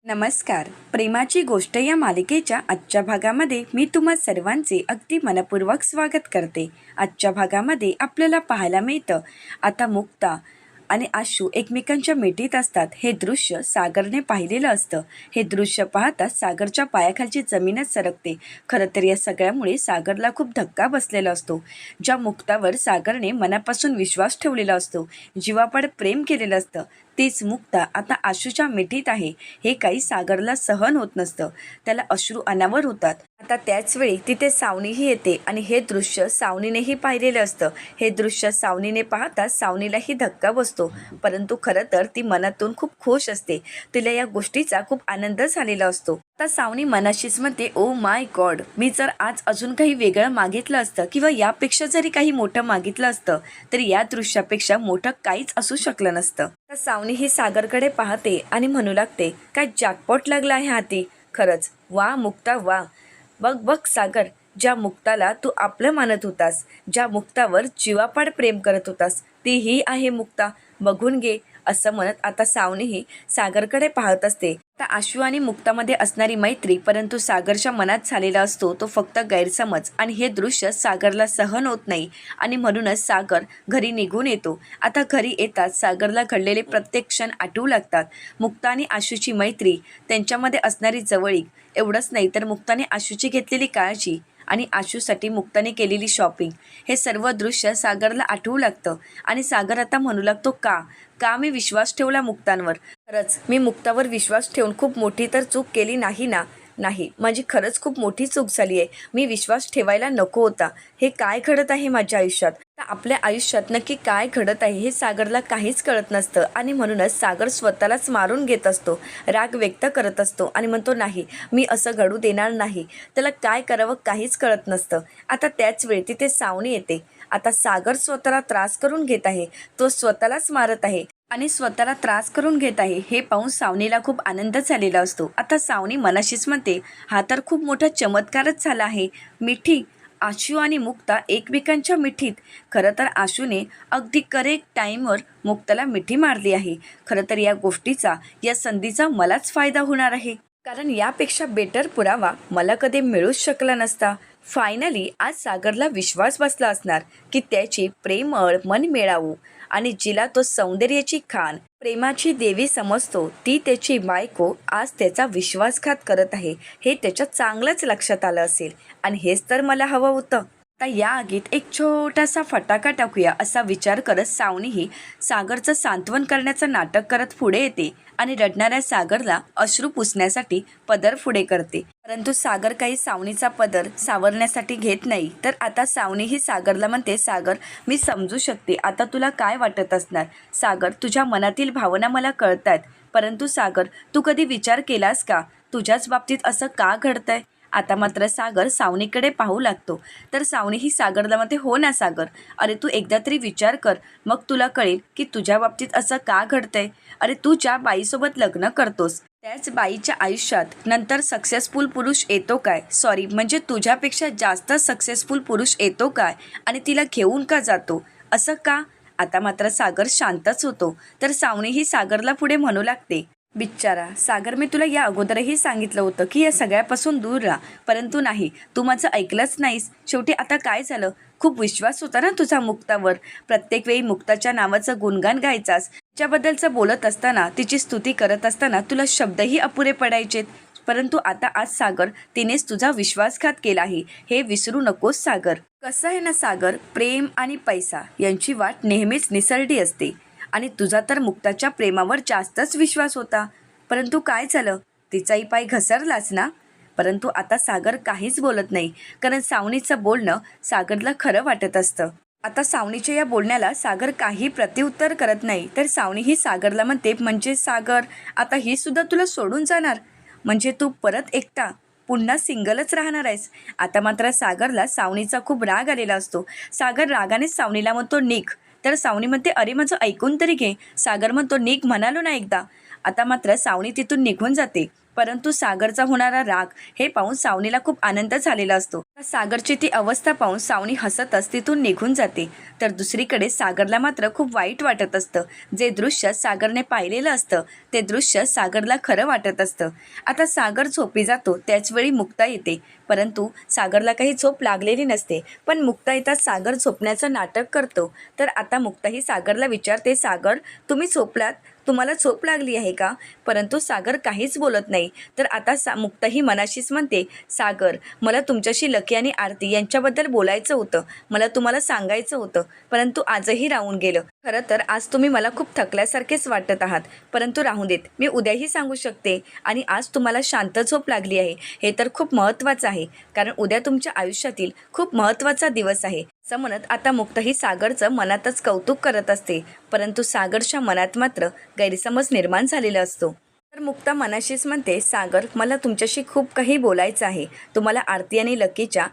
नमस्कार. प्रेमाची गोष्ट या मालिकेच्या आजच्या भागामध्ये मी तुम्हा सर्वांचे अगदी मनपूर्वक स्वागत करते. आजच्या भागामध्ये आपल्याला पाहायला मिळतं आता मुक्ता आणि आशू एकमेकांच्या मिठीत असतात. हे दृश्य सागरने पाहिलेलं असतं. हे दृश्य पाहताच सागरच्या पायाखालची जमीनच सरकते. खरं तर या सगळ्यामुळे सागरला खूप धक्का बसलेला असतो. ज्या मुक्तावर सागरने मनापासून विश्वास ठेवलेला असतो, जीवापाड प्रेम केलेलं असतं, तीच मुक्ता आता आशूच्या मिठीत आहे. हे काही सागरला सहन होत नसतं. त्याला अश्रू अनावर होतात. आता त्याचवेळी तिथे सावनीही येते आणि हे दृश्य सावनीनेही पाहिलेलं असतं. हे दृश्य सावनीने पाहताच सावनीलाही धक्का बसतो. परंतु खरं तर ती मनातून खूप खुश असते. तिला या गोष्टीचा खूप आनंद झालेला असतो. आता सावनी मनाशीच म्हणते, ओ माय गॉड, मी जर आज अजून काही वेगळं मागितलं असतं किंवा यापेक्षा जरी काही मोठं मागितलं असतं तरी या दृश्यापेक्षा मोठं काहीच असू शकलं नसतं. तर सावनी ही सागरकडे पाहते आणि म्हणू लागते, काय जॅकपॉट लागला आहे हाती. खरंच वा मुक्ता वा. बघ बघ सागर, ज्या मुक्ताला तू आपलं मानत होतास, ज्या मुक्तावर जीवापाड प्रेम करत होतास, ती ही आहे मुक्ता. बघून घे. असं म्हणत आता सावनीही सागरकडे पाहत असते. आता आशू आणि मुक्तामध्ये असणारी मैत्री परंतु सागरच्या मनात झालेला असतो तो फक्त गैरसमज. आणि हे दृश्य सागरला सहन होत नाही आणि म्हणूनच सागर घरी निघून येतो. आता घरी येताच सागरला घडलेले प्रत्येक क्षण आठवू लागतात. मुक्ता आणि आशूची मैत्री, त्यांच्यामध्ये असणारी जवळीक, एवढंच नाही तर मुक्ताने आशूची घेतलेली काळजी आणि आशूसाठी मुक्ताने केलेली शॉपिंग, हे सर्व दृश्य सागरला आठवू लागतं. आणि सागर आता म्हणू लागतो, का मी विश्वास ठेवला मुक्तांवर. खरंच मी मुक्तावर विश्वास ठेवून खूप मोठी तर चूक केली नाही ना. नाही, माझी खरंच खूप मोठी चूक झाली आहे. मी विश्वास ठेवायला नको होता. हे काय घडत आहे माझ्या आयुष्यात. आपल्या आयुष्यात नक्की काय घडत आहे हे सागरला काहीच कळत नसतं. आणि म्हणूनच सागर स्वतःलाच मारून घेत असतो, राग व्यक्त करत असतो आणि म्हणतो, नाही, मी असं घडू देणार नाही. त्याला काय करावं काहीच कळत नसतं. आता त्याच वेळी तिथे सावनी येते. आता सागर स्वतःला त्रास करून घेत आहे, तो स्वतःलाच मारत आहे आणि स्वतःला त्रास करून घेत आहे हे पाहून सावनीला खूप आनंद झालेला असतो. आता सावनी मनाशीच म्हणते, हा तर खूप मोठा चमत्कारच झाला आहे. मिठी, आशू आणि मुक्ता एकमेकांच्या मिठीत. खरं तर आशूने अगदी करेक्ट टाईमवर मुक्ताला मिठी मारली आहे. खरं तर या गोष्टीचा, या संधीचा मलाच फायदा होणार आहे, कारण यापेक्षा बेटर पुरावा मला कधी मिळूच शकला नसता. फायनली आज सागरला विश्वास बसला असणार की त्याची प्रेमळ मन मिळावू आणि जिला तो सौंदर्याची खान, प्रेमाची देवी समजतो, ती त्याची बायको आज त्याचा विश्वासघात करत आहे हे त्याच्या चांगलंच लक्षात आलं असेल. आणि हेच तर मला हवं होतं. आता या आगीत एक छोटासा फटाका टाकूया असा विचार करत सावनीही सागरचं सांत्वन करण्याचं नाटक करत पुढे येते आणि रडणाऱ्या सागरला अश्रू पुसण्यासाठी पदर पुढे करते. परंतु सागर काही सावनीचा पदर सावरण्यासाठी घेत नाही. तर आता सावनीही सागरला म्हणते, सागर, मी समजू शकते आता तुला काय वाटत असणार. सागर, तुझ्या मनातील भावना मला कळतात. परंतु सागर, तू कधी विचार केलास का तुझ्याच बाबतीत असं का घडतंय. आता मात्र सागर सावनीकडे पाहू लागतो. तर सावनीही सागरला म्हणते, हो ना सागर, अरे तू एकदा तरी विचार कर, मग तुला कळेल की तुझ्या बाबतीत असं का घडतंय. अरे तू ज्या बाईसोबत लग्न करतोस त्याच बाईच्या आयुष्यात नंतर सक्सेसफुल पुरुष येतो काय, सॉरी म्हणजे तुझ्यापेक्षा जास्त सक्सेसफुल पुरुष येतो काय, आणि तिला घेऊन का जातो, असं का. आता मात्र सागर शांतच होतो. तर सावनीही सागरला पुढे म्हणू लागते, बिच्चारा सागर, मी तुला या अगोदरही सांगितलं होतं की या सगळ्यापासून दूर राहा, परंतु नाही, तू माझं ऐकलंच नाहीस. शेवटी आता काय झालं. खूप विश्वास होता ना तुझा मुक्तावर. प्रत्येक वेळी मुक्ताच्या नावाचं गुणगान गायचास. तिच्याबद्दलचं बोलत असताना, तिची स्तुती करत असताना तुला शब्दही अपुरे पडायचेत. परंतु आता आज सागर, तिनेच तुझा विश्वासघात केला आहे हे विसरू नकोस सागर. कसं आहे ना सागर, प्रेम आणि पैसा यांची वाट नेहमीच निसरडी असते आणि तुझा तर मुक्ताच्या प्रेमावर जास्तच विश्वास होता. परंतु काय झालं, तिचाही पाय घसरलाच ना. परंतु आता सागर काहीच बोलत नाही, कारण सावनीचं बोलणं सागरला खरं वाटत असतं. आता सावनीच्या या बोलण्याला सागर काही प्रत्युत्तर करत नाही. तर सावनी ही सागरला म्हणते, म्हणजे सागर, आता ही सुद्धा तुला सोडून जाणार, म्हणजे तू परत एकटा पुन्हा सिंगलच राहणार आहेस. आता मात्र सागरला सावनीचा खूप राग आलेला असतो. सागर रागानेच सावनीला म्हणतो, निघ. तर सावनी म्हणते, अरे माझं ऐकून तरी घे. सागर म्हणतो, निघ म्हणालो ना एकदा. आता मात्र सावनी तिथून निघून जाते. परंतु सागरचा होणारा राग हे पाहून सावनीला खूप आनंद झालेला असतो. सागरची ती अवस्था पाहून सावनी हसतच तिथून निघून जाते. तर दुसरीकडे सागरला मात्र खूप वाईट वाटत असतं. जे दृश्य सागरने पाहिलेलं असतं ते दृश्य सागरला खरं वाटत असतं. आता सागर झोपी जातो त्याचवेळी मुक्ता येते, परंतु सागरला काही झोप लागलेली नसते. पण मुक्ता येताच सागर झोपण्याचं नाटक करतो. तर आता मुक्ता ही सागरला विचारते, सागर तुम्ही झोपलात, तुम्हाला झोप लागली आहे का? परंतु सागर काहीच बोलत नाही. तर आता मुक्ता ही मनाशीच म्हणते, सागर मला तुमच्याशी लकी आणि आरती यांच्याबद्दल बोलायचं होतं, मला तुम्हाला सांगायचं होतं, परंतु आजही राहून गेलं. खरं तर आज तुम्ही मला खूप थकल्यासारखेच वाटत आहात, परंतु राहू देत, मी उद्याही सांगू शकते. आणि आज तुम्हाला शांत झोप लागली आहे हे तर खूप महत्त्वाचं आहे, कारण उद्या तुमच्या आयुष्यातील खूप महत्त्वाचा दिवस आहे. असं म्हणत आता मुक्ता ही सागरचं मनातच कौतुक करत असते, परंतु सागरच्या मनात मात्र गैरसमज निर्माण झालेला असतो. तर मुक्ता मनाशीच म्हणते, सागर मला तुमच्याशी खूप काही बोलायचं आहे, तुम्हाला आरती आणि लकीच्या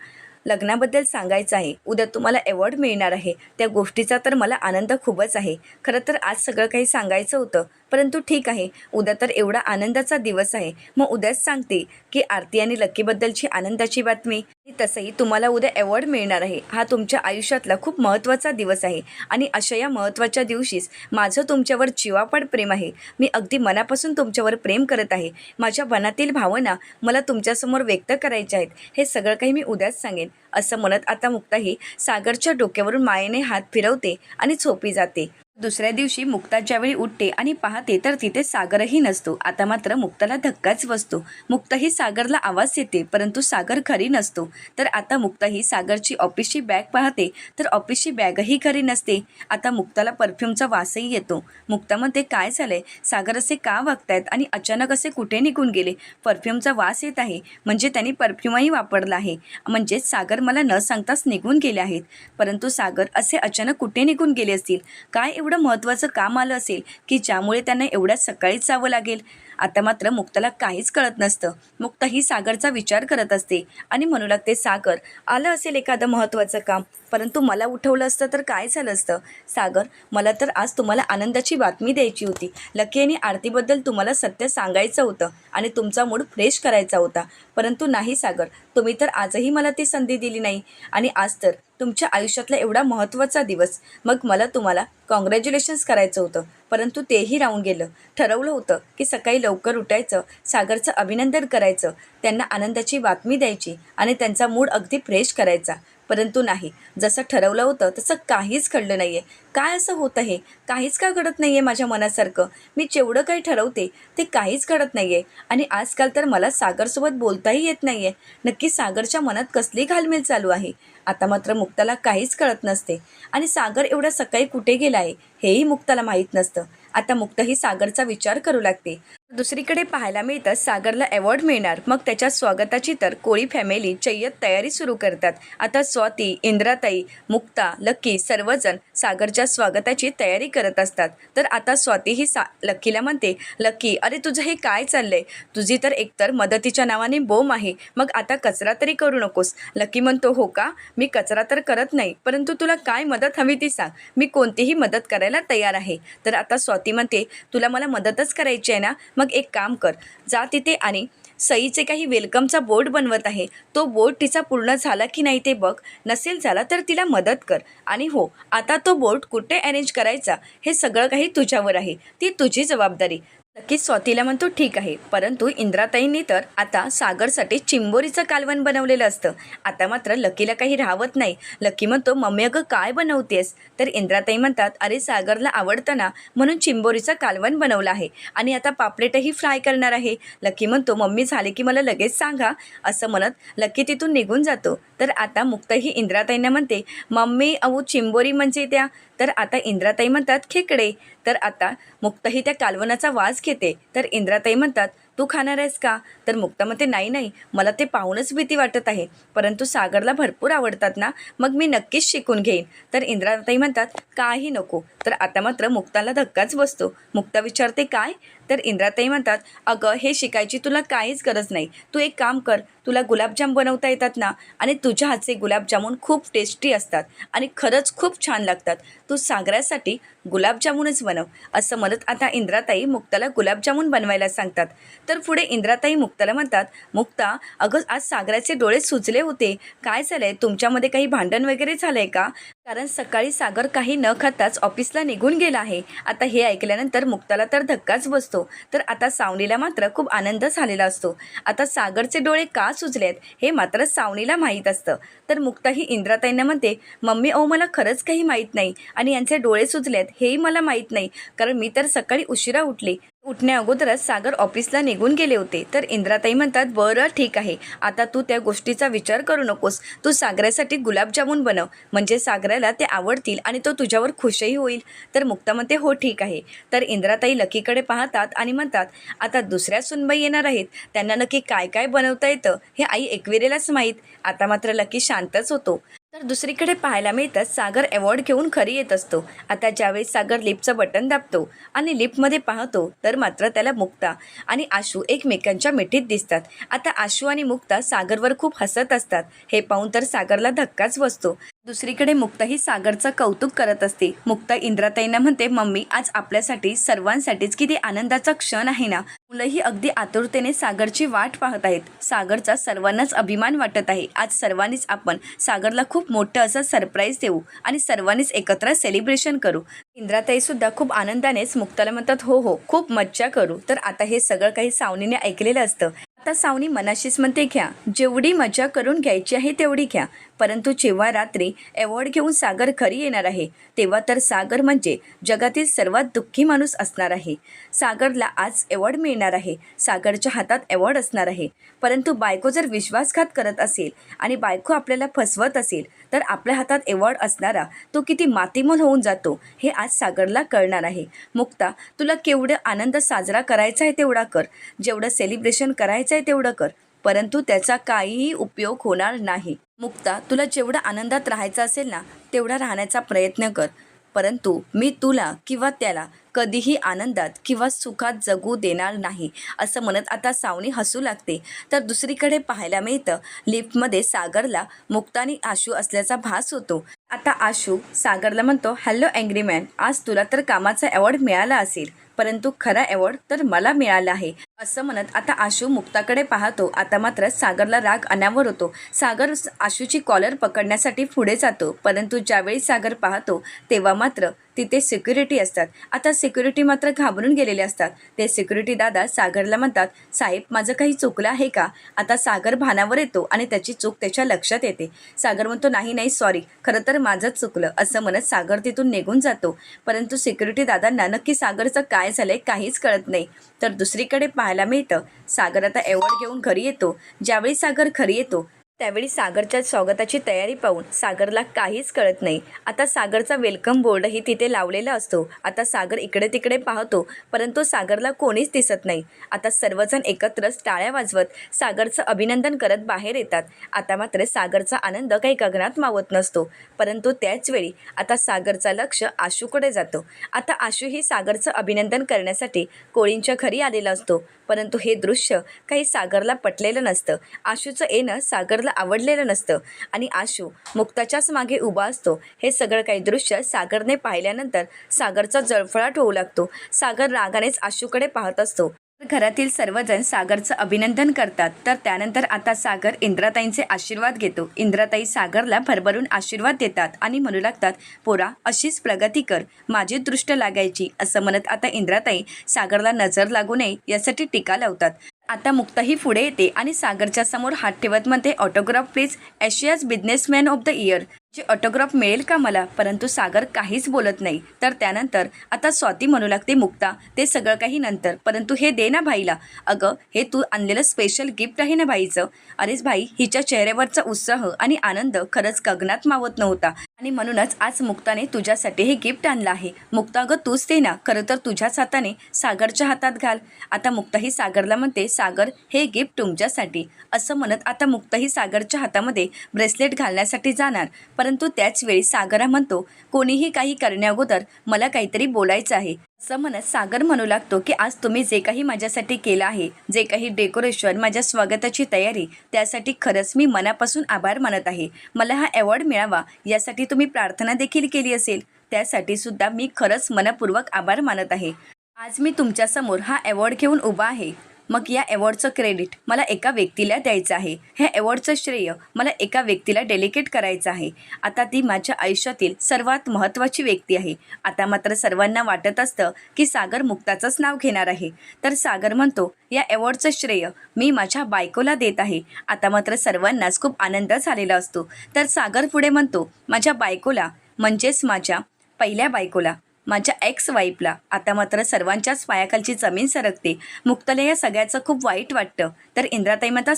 लग्नाबद्दल सांगायचं आहे. उद्या तुम्हाला अवॉर्ड मिळणार आहे, त्या गोष्टीचा तर मला आनंद खूपच आहे. खरं तर आज सगळं काही सांगायचं होतं, परंतु ठीक आहे, उद्या तर एवढा आनंदाचा दिवस आहे, मग उद्याच सांगते की आरती आणि लकीबद्दलची आनंदाची बातमी. तसंही तुम्हाला उद्या अवॉर्ड मिळणार आहे, हा तुमच्या आयुष्यातला खूप महत्त्वाचा दिवस आहे. आणि अशा या महत्त्वाच्या दिवशीच माझं तुमच्यावर जीवापाड प्रेम आहे, मी अगदी मनापासून तुमच्यावर प्रेम करत आहे. माझ्या मनातील भावना मला तुमच्यासमोर व्यक्त करायच्या आहेत, हे सगळं काही मी उद्याच सांगेन. असं म्हणत आता मुक्ता ही सागरच्या डोक्यावरून मायेने हात फिरवते आणि झोपी जाते. दुसऱ्या दिवशी मुक्ता ज्यावेळी उठते आणि पाहते तर तिथे सागरही नसतो. आता मात्र मुक्ताला धक्काच बसतो. मुक्ता ही सागरला आवाज देते, परंतु सागर घरी नसतो. तर आता मुक्ता ही सागरची ऑफिसची बॅग पाहते तर ऑफिसची बॅगही घरी नसते. आता मुक्ताला परफ्यूमचा वासही येतो. मुक्ता म्हणते, काय झालंय, सागर असे का वागतायत आणि अचानक असे कुठे निघून गेले? परफ्यूमचा वास येत आहे, म्हणजे त्यांनी परफ्यूमही वापरला आहे, म्हणजेच सागर मला न सांगताच निघून गेले आहेत. परंतु सागर असे अचानक कुठे निघून गेले असतील? काय एवढं महत्त्वाचं काम आलं असेल की ज्यामुळे त्यांना एवढ्या सकाळीच जावं लागेल? आता मात्र मुक्ताला काहीच कळत नसतं. मुक्ता ही सागरचा विचार करत असते आणि म्हणू लागते, सागर आलं असेल एखादं महत्त्वाचं काम, परंतु मला उठवलं असतं तर काय झालं असतं? सागर मला तर आज तुम्हाला आनंदाची बातमी द्यायची होती, लकी आणि आरतीबद्दल तुम्हाला सत्य सांगायचं होतं आणि तुमचा मूड फ्रेश करायचा होता, परंतु नाही सागर, तुम्ही तर आजही मला ती संधी दिली नाही. आणि आज तर तुमच्या आयुष्यातला एवढा महत्त्वाचा दिवस, मग मला तुम्हाला कॉंग्रॅच्युलेशन्स करायचं होतं, परंतु तेही राहून गेलं. ठरवलं होतं की सकाळी लवकर उठायचं, सागरचं अभिनंदन करायचं, त्यांना आनंदाची बातमी द्यायची आणि त्यांचा मूड अगदी फ्रेश करायचा, परंतु नाही, जसं ठरवलं होतं तसं काहीच घडलं नाही आहे. काय असं होतं हे? काहीच का घडत नाही आहे माझ्या मनासारखं? मी जेवढं काही ठरवते ते काहीच घडत नाही आहे. आणि आजकाल तर मला सागरसोबत बोलताही येत नाही आहे. नक्की सागरच्या मनात कसली घालमेल चालू आहे? आता मात्र मुक्ताला काहीच कळत नसते आणि सागर एवढ्या सकाळी कुठे गेला आहे हेही मुक्ताला माहीत नसतं. आता मुक्ता ही सागरचा विचार करू लागते. दुसरीकडे पाहायला मिळतं सागरला अवॉर्ड मिळणार, मग त्याच्या स्वागताची तर कोळी फॅमिली जय्यत तयारी सुरू करतात. आता स्वाती, इंद्राताई, मुक्ता, लकी सर्वजण सागरच्या स्वागताची तयारी करत असतात. तर आता स्वाती ही लकीला म्हणते, लकी अरे तुझं हे काय चाललंय? तुझी तर एकतर मदतीच्या नावाने बोंब आहे, मग आता कचरा तरी करू नकोस. लकी म्हणतो, हो का, मी कचरा तर करत नाही, परंतु तुला काय मदत हवी ती सांग, मी कोणतीही मदत करायला तयार आहे. तर आता स्वाती म्हणते, तुला मला मदतच करायची आहे ना, मग एक काम कर, जा तिथे आणि सईचे काही वेलकमचा बोर्ड बनवत आहे, तो बोर्ड तिचा पूर्ण झाला की नाही ते बघ, नसेल झाला तर तिला मदत कर. आणि हो, आता तो बोर्ड कुठे अरेंज करायचा हे सगळं काही तुझ्यावर आहे, ती तुझी जबाबदारी. नक्कीच स्वातीला म्हणतो, ठीक आहे. परंतु इंद्राताईंनी तर आता सागरसाठी चिंबोरीचं कालवण बनवलेलं असतं. आता मात्र लकीला काही राहत नाही. लकी म्हणतो, मम्मी अगं काय बनवतेस? तर इंद्राताई म्हणतात, अरे सागरला आवडतं ना, म्हणून चिंबोरीचं कालवण बनवलं आहे आणि आता पापलेटही फ्राय करणार आहे. लकी म्हणतो, मम्मी झाले की मला लगेच सांगा. असं म्हणत लकी तिथून निघून जातो. तर आता मुक्ताही इंद्राताईंना म्हणते, मम्मी अहो चिंबोरी म्हणजे त्या. तर आता इंद्राताई म्हणतात, खेकडे. तर आता मुक्ताही त्या कालवनाचा वास घेते. तर इंद्राताई म्हणतात, तू खाणार आहेस का? तर मुक्ता म्हणते, नाही नाही, मला ते पाहूनच भीती वाटत आहे, परंतु सागरला भरपूर आवडतात ना, मग मी नक्कीच शिकून घेईन. तर इंद्राताई म्हणतात, काही नको. तर आता मात्र मुक्ताला धक्काच बसतो. मुक्ता विचारते, काय? तर इंद्राताई म्हणतात, अगं हे शिकायची तुला काहीच गरज नाही, तू एक काम कर, तुला गुलाबजाम बनवता येतात ना, आणि तुझ्या हातचे गुलाबजामुन खूप टेस्टी असतात आणि खरंच खूप छान लागतात, तू सागरासाठी गुलाबजामुनच बनव. असं म्हणत आता इंद्राताई मुक्ताला गुलाबजामुन बनवायला सांगतात. तर पुढे इंद्राताई मुक्ताला म्हणतात, मुक्ता अगं आज सागराचे डोळे सुजले होते, काय झालंय, तुमच्यामध्ये काही भांडण वगैरे झालंय का? कारण सकाळी सागर काही न खाताच ऑफिसला निघून गेला आहे. आता हे ऐकल्यानंतर मुक्ताला तर धक्काच बसतो. तर आता सावनीला मात्र खूप आनंद झालेला असतो. आता सागरचे डोळे का सुजलेत हे मात्र सावनीला माहीत असतं. तर मुक्ता ही इंद्राताईंना म्हणते, मम्मी अहो मला खरंच काही माहीत नाही आणि यांचे डोळे सुजलेत हेही मला माहीत नाही, कारण मी तर सकाळी उशिरा उठले. उठण्या अगोदरच सागर ऑफिसला निघून गेले होते. तर इंद्राताई म्हणतात, बरं ठीक आहे, आता तू त्या गोष्टीचा विचार करू नकोस. तू सागरासाठी गुलाबजामुन बनव, म्हणजे सागराला ते आवडतील आणि तो तुझ्यावर खुशही होईल. तर मुक्ता म्हणते, हो ठीक आहे. तर इंद्राताई लकीकडे पाहतात आणि म्हणतात, आता दुसऱ्या सुनबाई येणार आहेत, त्यांना नक्की काय काय बनवता येतं हे आई एकविरेलाच माहीत. आता मात्र लकी शांतच होतो. तर दुसरीकडे पाहायला मिळतं सागर अवॉर्ड घेऊन घरी येत असतो. आता ज्यावेळेस सागर लिफ्टचं बटन दाबतो आणि लिफ्टमध्ये पाहतो तर मात्र त्याला मुक्ता आणि आशू एकमेकांच्या मिठीत दिसतात. आता आशू आणि मुक्ता सागरवर खूप हसत असतात. हे पाहून तर सागरला धक्काच बसतो. दुसरीकडे मुक्ता ही सागरचं कौतुक करत असते. मुक्ता इंद्राताईंना म्हणते, मम्मी आज आपल्यासाठी सर्वांसाठीच किती आनंदाचा क्षण आहे ना. मुलंही अगदी आतुरतेने सागरची वाट पाहत आहेत. सागरचा सर्वांनाच अभिमान वाटत आहे. आज सर्वांनीच आपण सागरला खूप मोठं असं सरप्राईज देऊ आणि सर्वांनीच एकत्र सेलिब्रेशन करू. इंद्राताई सुद्धा खूप आनंदानेच मुक्ताला म्हणतात, हो हो खूप मज्जा करू. तर आता हे सगळं काही सावनीने ऐकलेलं असतं. आता सावनी मनाशीच म्हणते, घ्या जेवढी मजा करून घ्यायची आहे तेवढी घ्या, परंतु जेव्हा रात्री अवॉर्ड घेऊन सागर घरी येणार आहे तेव्हा तर सागर म्हणजे जगातील सर्वात दुःखी माणूस असणार आहे. सागरला आज अवॉर्ड मिळणार आहे, सागरच्या हातात अवॉर्ड असणार आहे, परंतु बायको जर विश्वासघात करत असेल आणि बायको आपल्याला फसवत असेल तर आपल्या हातात अवॉर्ड असणारा तो किती मातीमोल होऊन जातो हे आज सागरला कळणार आहे. मुक्ता, तुला केवढं आनंद साजरा करायचा आहे तेवढा कर, जेवढं सेलिब्रेशन करायचं आहे तेवढं कर, परंतु त्याचा काहीही उपयोग होणार नाही. मुक्ता, तुला जेवढं आनंदात राहायचं असेल ना तेवढा राहण्याचा प्रयत्न कर, परंतु मी तुला किंवा त्याला कधीही आनंदात किंवा सुखात जगू देणार नाही, असं म्हणत आता सावनी हसू लागते. तर दुसरीकडे पाहायला मिळतं लिफ्टमध्ये सागरला मुक्ता आणि आशू असल्याचा भास होतो. आता आशू सागरला म्हणतो, हॅलो अँग्री मॅन, आज तुला तर कामाचा अवॉर्ड मिळाला असेल, परंतु खरा अवॉर्ड तर मला मिळाला आहे, असं म्हणत आता आशू मुक्ताकडे पाहतो. आता मात्र सागरला राग अनावर होतो. सागर आशूची कॉलर पकडण्यासाठी पुढे जातो, परंतु ज्यावेळी सागर पाहतो तेव्हा मात्र तिथे सिक्युरिटी असतात. आता सिक्युरिटी मात्र घाबरून गेलेले असतात. ते सिक्युरिटी दादा सागरला म्हणतात, साहेब माझं काही चुकलं आहे का? आता सागर भानावर येतो आणि त्याची चूक त्याच्या लक्षात येते. सागर म्हणतो, नाही नाही सॉरी, खरं तर माझंच चुकलं, असं म्हणत सागर तिथून निघून जातो. परंतु सिक्युरिटी दादांना नक्की सागरचं काय झालंय काहीच कळत नाही. तर दुसरीकडे पाहायला मिळतं सागर आता अवॉर्ड घेऊन घरी येतो. ज्यावेळी सागर घरी येतो त्यावेळी सागरच्या स्वागताची तयारी पाहून सागरला काहीच कळत नाही. आता सागरचा वेलकम बोर्डही तिथे लावलेला असतो. आता सागर इकडे तिकडे पाहतो, परंतु सागरला कोणीच दिसत नाही. आता सर्वजण एकत्रच टाळ्या वाजवत सागरचं अभिनंदन करत बाहेर येतात. आता मात्र सागरचा आनंद काही गगनात मावत नसतो, परंतु त्याचवेळी आता सागरचा लक्ष आशूकडे जातो. आता आशू ही सागरचं अभिनंदन करण्यासाठी कोळींच्या घरी आलेला असतो, परंतु हे दृश्य काही सागरला पटलेलं नसतं. आशूचं येणं सागरला आवडलेलं नसतं आणि आशू मुक्ताच्याच मागे उभा असतो. हे सगळं काही दृश्य सागरने पाहिल्यानंतर सागरचा जळफळाट होऊ लागतो. सागर रागानेच आशूकडे पाहत असतो. घरातील सर्वजण सागरचं अभिनंदन करतात. तर त्यानंतर आता सागर इंद्राताईंचे आशीर्वाद घेतो. इंद्राताई सागरला भरभरून आशीर्वाद देतात आणि म्हणू लागतात, पोरा अशीच प्रगती कर, माझी दृष्ट लागायची, असं म्हणत आता इंद्राताई सागरला नजर लागू नये यासाठी टीका लावतात. आता मुक्ताही पुढे येते आणि सागरच्या समोर हात ठेवत म्हणते, autograph please, Asia's businessman of the year, जे ऑटोग्राफ मिळेल का मला? परंतु सागर काहीच बोलत नाही. तर त्यानंतर आता स्वाती म्हणू लागते, मुक्ता ते सगळं काही नंतर, परंतु हे दे ना भाईला. अगं हे तू आणलेलं स्पेशल गिफ्ट आहे ना भाईचं. अरेच भाई, हिच्या चेहऱ्यावरचा उत्साह आणि आनंद खरंच गगनात मावत नव्हता आणि म्हणूनच आज मुक्ताने तुझ्यासाठी हे गिफ्ट आणलं आहे. मुक्ता अगं तूच दे ना, खरं तर तुझ्याच हाताने सागरच्या हातात घाल. आता मुक्ताही सागरला म्हणते, सागर हे गिफ्ट तुमच्यासाठी, असं म्हणत आता मुक्ताही सागरच्या हातामध्ये ब्रेसलेट घालण्यासाठी जाणार, परंतु त्याच वेळी सागरा म्हणतो, कोणीही काही करण्याअगोदर मला काहीतरी बोलायचं आहे, असं म्हणत सागर म्हणू लागतो की आज तुम्ही जे काही माझ्यासाठी केलं आहे, जे काही डेकोरेशन, माझ्या स्वागताची तयारी, त्यासाठी खरंच मी मनापासून आभार मानत आहे. मला हा अवॉर्ड मिळावा यासाठी तुम्ही प्रार्थना देखील केली असेल, त्यासाठी सुद्धा मी खरंच मनपूर्वक आभार मानत आहे. आज मी तुमच्यासमोर हा अवॉर्ड घेऊन उभा आहे, मग या अवॉर्डचं क्रेडिट मला एका व्यक्तीला द्यायचं आहे. ह्या अवॉर्डचं श्रेय मला एका व्यक्तीला डेलिकेट करायचं आहे. आता ती माझ्या आयुष्यातील सर्वात महत्त्वाची व्यक्ती आहे. आता मात्र सर्वांना वाटत असतं की सागर मुक्ताचंच नाव घेणार आहे. तर सागर म्हणतो, या अवॉर्डचं श्रेय मी माझ्या बायकोला देत आहे. आता मात्र सर्वांनाच खूप आनंद झालेला असतो. तर सागर पुढे म्हणतो, माझ्या बायकोला म्हणजेच माझ्या पहिल्या बायकोला, माझ्या एक्स वाईफला. आता मात्र सर्वांच्याच पायाखालची जमीन सरकते. मुक्ताला या सगळ्याचं खूप वाईट वाटतं. तर इंद्राताई म्हणतात,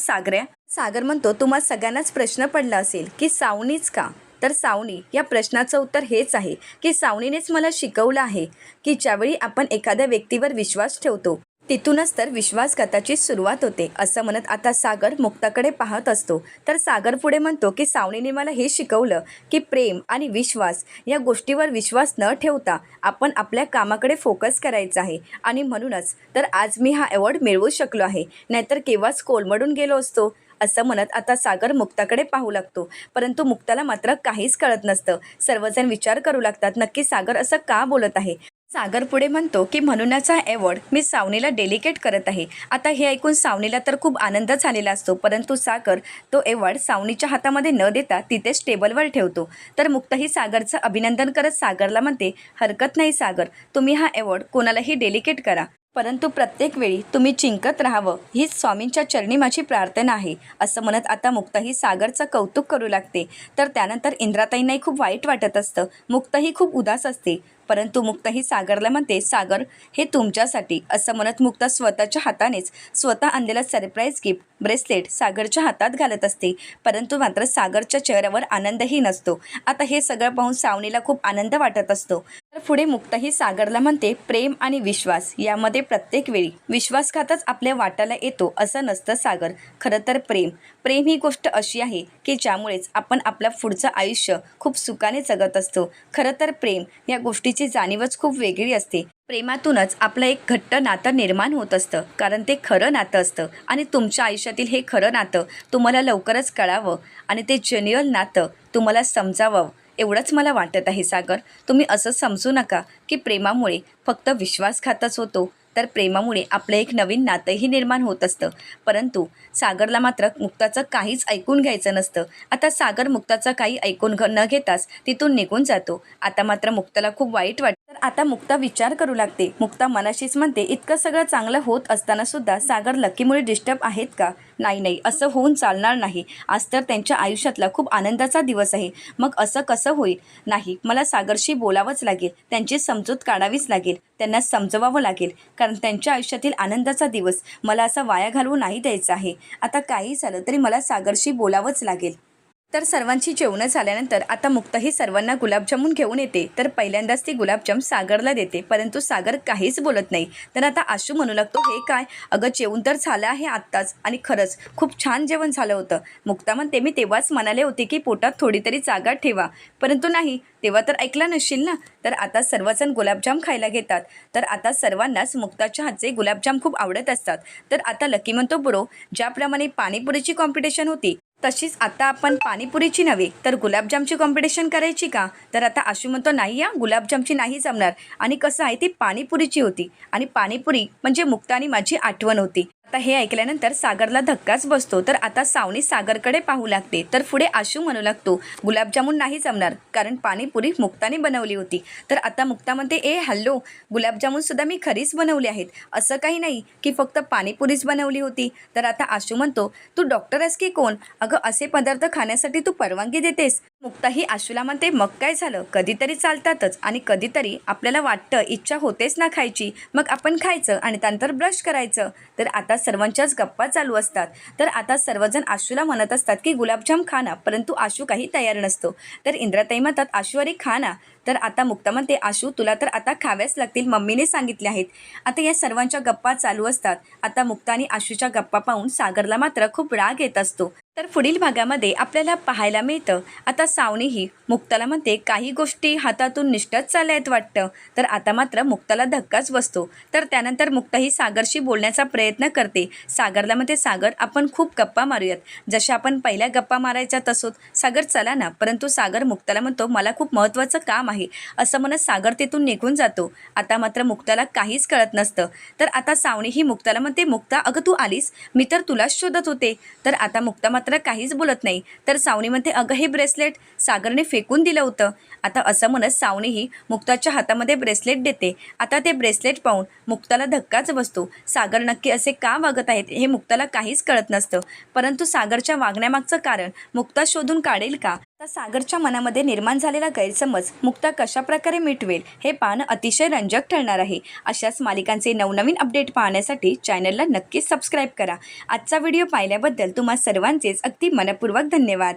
सागर म्हणतो, तुम्हा सगळ्यांनाच प्रश्न पडला असेल की सावनीच का? तर सावनी या प्रश्नाचं उत्तर हेच आहे की सावनीनेच मला शिकवलं आहे की ज्यावेळी आपण एखाद्या व्यक्तीवर विश्वास ठेवतो तिथूनच तर विश्वासघाताची सुरुवात होते, असं म्हणत आता सागर मुक्ताकडे पाहत असतो. तर सागर पुढे म्हणतो की सावनीने मला हे शिकवलं की प्रेम आणि विश्वास या गोष्टीवर विश्वास न ठेवता आपण आपल्या कामाकडे फोकस करायचा आहे. आणि म्हणूनच तर आज मी हा अवॉर्ड मिळवू शकलो आहे, नाहीतर केव्हाच कोलमडून गेलो असतो, असं म्हणत आता सागर मुक्ताकडे पाहू लागतो. परंतु मुक्ताला मात्र काहीच कळत नसतं. सर्वजण विचार करू लागतात, नक्की सागर असं का बोलत आहे. सागर पुढे म्हणतो की म्हणूनच हा अवॉर्ड मी सावनीला डेलिकेट करत आहे. आता हे ऐकून सावनीला तर खूप आनंद झालेला असतो, परंतु सागर तो अवॉर्ड सावनीच्या हातामध्ये न देता तिथेच टेबलवर ठेवतो. तर मुक्ताही सागरचं अभिनंदन करत सागरला म्हणते, हरकत नाही सागर, तुम्ही हा अवॉर्ड कोणालाही डेलिकेट करा, परंतु प्रत्येक वेळी तुम्ही जिंकत राहावं हीच स्वामींच्या चरणी माझी प्रार्थना आहे, असं म्हणत आता मुक्ताही सागरचं कौतुक करू लागते. तर त्यानंतर इंद्राताईंनाही खूप वाईट वाटत असतं. मुक्ताही खूप उदास असते, परंतु मुक्ताही सागरला म्हणते, सागर हे तुमच्यासाठी, असं म्हणत मुक्ता स्वतःच्या हातानेच स्वतः आणलेला सरप्राईज गिफ्ट ब्रेसलेट सागरच्या हातात घालत असते. परंतु मात्र सागरच्या चेहऱ्यावर आनंदही नसतो. आता हे सगळं पाहून सावनीला खूप आनंद वाटत असतो. तर पुढे मुक्ताही सागरला म्हणते, प्रेम आणि विश्वास यामध्ये प्रत्येक वेळी विश्वासघातच आपल्या वाटाला येतो असं नसतं सागर. खरं तर प्रेम ही गोष्ट अशी आहे की ज्यामुळेच आपण आपलं पुढचं आयुष्य खूप सुखाने जगत असतो. खरं तर प्रेम या गोष्टीची जाणीवच खूप वेगळी असते. प्रेमातूनच आपलं एक घट्ट नातं निर्माण होत असतं, कारण ते खरं नातं असतं. आणि तुमच्या आयुष्यातील हे खरं नातं तुम्हाला लवकरच कळावं आणि ते जेन्युअल नातं तुम्हाला समजावं एवढंच मला वाटत आहे सागर. तुम्ही असं समजू नका की प्रेमामुळे फक्त विश्वासघातच होतो, तर प्रेमामुळे आपलं एक नवीन नातंही निर्माण होत असतं. परंतु सागरला मात्र मुक्ताचं काहीच ऐकून घ्यायचं नसतं. आता सागर मुक्ताचं काही ऐकून न घेताच तिथून निघून जातो. आता मात्र मुक्ताला खूप वाईट वाटतं. तर आता मुक्ता विचार करू लागते. मुक्ता मनाशीच म्हणते, इतकं सगळं चांगलं होत असताना सुद्धा सागर लकीमुळे डिस्टर्ब आहेत का? नाही, असं होऊन चालणार नाही. आज तर त्यांच्या आयुष्यातला खूप आनंदाचा दिवस आहे, मग असं कसं होईल? नाही, मला सागरशी बोलावंच लागेल, त्यांची समजूत काढावीच लागेल, त्यांना समजवावं लागेल, कारण त्यांच्या आयुष्यातील आनंदाचा दिवस मला असा वाया घालवू नाही द्यायचा आहे. आता काही झालं तरी मला सागरशी बोलावंच लागेल. तर सर्वांची जेवणं झाल्यानंतर आता मुक्ताही सर्वांना गुलाबजामुन घेऊन येते. तर पहिल्यांदाच ती गुलाबजाम सागरला देते, परंतु सागर काहीच बोलत नाही. तर आता आशू म्हणू लागतो, हे काय अगं, जेवण तर झालं आहे आत्ताच, आणि खरंच खूप छान जेवण झालं होतं. मुक्ता म्हणते, मी तेव्हाच म्हणाले होते की पोटात थोडी तरी जागा ठेवा, परंतु नाही, तेव्हा तर ऐकला नसशील ना. तर आता सर्वजण गुलाबजाम खायला घेतात. तर आता सर्वांनाच मुक्ताच्या हातचे गुलाबजाम खूप आवडत असतात. तर आता लकी म्हणतो, ब्रो, ज्याप्रमाणे पाणीपुरीची कॉम्पिटिशन होती तशीच आता आपण पाणीपुरीची नव्हे तर गुलाबजामची कॉम्पिटिशन करायची का? तर आता आशू म्हणतो, नाही या गुलाबजामची नाही जमणार, आणि कसं आहे ती पाणीपुरीची होती, आणि पाणीपुरी म्हणजे मुक्ता आणि माझी आठवण होती. आता हे ऐकल्यानंतर सागरला धक्काच बसतो. तर आता सावनी सागरकडे पाहू लागते. तर पुढे आशू म्हणू लागतो, गुलाबजामुन नाही जमणार, कारण पाणीपुरी मुक्ताने बनवली होती. तर आता मुक्ता म्हणते, ए हॅलो, गुलाबजामुन सुद्धा मी खरीच बनवले आहेत, असं काही नाही की फक्त पाणीपुरीच बनवली होती. तर आता आशू म्हणतो, तू डॉक्टर आहेस की कोण? अगं, असे पदार्थ खाण्यासाठी तू परवानगी देतेस? मुक्ताही आशूला म्हणते, मग काय झालं, कधीतरी चालतातच, आणि कधीतरी आपल्याला वाटतं, इच्छा होतेच ना खायची, मग आपण खायचं आणि त्यानंतर ब्रश करायचं. तर आता सर्वांच्याच गप्पा चालू असतात. तर आता सर्वजण आशूला म्हणत असतात की गुलाबजाम खा ना, परंतु आशू काही तयार नसतो. तर इंद्राताई म्हणतात, आशू अरे खा ना. तर आता मुक्ता म्हणते, आशू तुला तर आता खाव्याच लागतील, मम्मीने सांगितले आहेत. आता या सर्वांच्या गप्पा चालू असतात. आता मुक्ता आणि आशूच्या गप्पा पाहून सागरला मात्र खूप राग येत असतो. तर पुढील भागामध्ये आपल्याला पाहायला मिळतं, आता सावनी ही मुक्ताला म्हणते काही गोष्टी हातातून निष्ठच चालल्या आहेत वाटतं. तर आता मात्र मुक्ताला धक्काच बसतो. तर त्यानंतर मुक्ता ही सागरशी बोलण्याचा प्रयत्न करते. सागरला म्हणते, सागर आपण खूप गप्पा मारूयात, जशा आपण पहिल्या गप्पा मारायच्या तसोच. सागर चला ना. परंतु सागर मुक्ताला म्हणतो, मला खूप महत्त्वाचं काम आहे, असं म्हणत सागर तिथून निघून जातो. आता मात्र मुक्ताला काहीच कळत नसतं. तर आता सावनी ही मुक्ताला म्हणते, मुक्ता अगं तू आलीस, मी तर तुलाच शोधत होते. तर आता मुक्ता मात्र काहीच बोलत नाही. तर सावनी म्हणते, अगं हे ब्रेसलेट सागरने फेकून दिलं होतं. आता असं म्हणत सावनी ही मुक्ताच्या हातामध्ये ब्रेसलेट देते. आता ते ब्रेसलेट पाहून मुक्ताला धक्काच बसतो. सागर नक्की असे का वागत आहेत हे मुक्ताला काहीच कळत नसतं. परंतु सागरच्या वागण्यामागचं कारण मुक्ता शोधून काढेल का? तर सागरच्या मनामध्ये निर्माण झालेला गैरसमज मुक्ता कशाप्रकारे मिटवेल हे पाहणं अतिशय रंजक ठरणार आहे. अशाच मालिकांचे नवनवीन अपडेट पाहण्यासाठी चॅनलला नक्कीच सबस्क्राईब करा. आजचा व्हिडिओ पाहिल्याबद्दल तुम्हा सर्वांचेच अगदी मनपूर्वक धन्यवाद.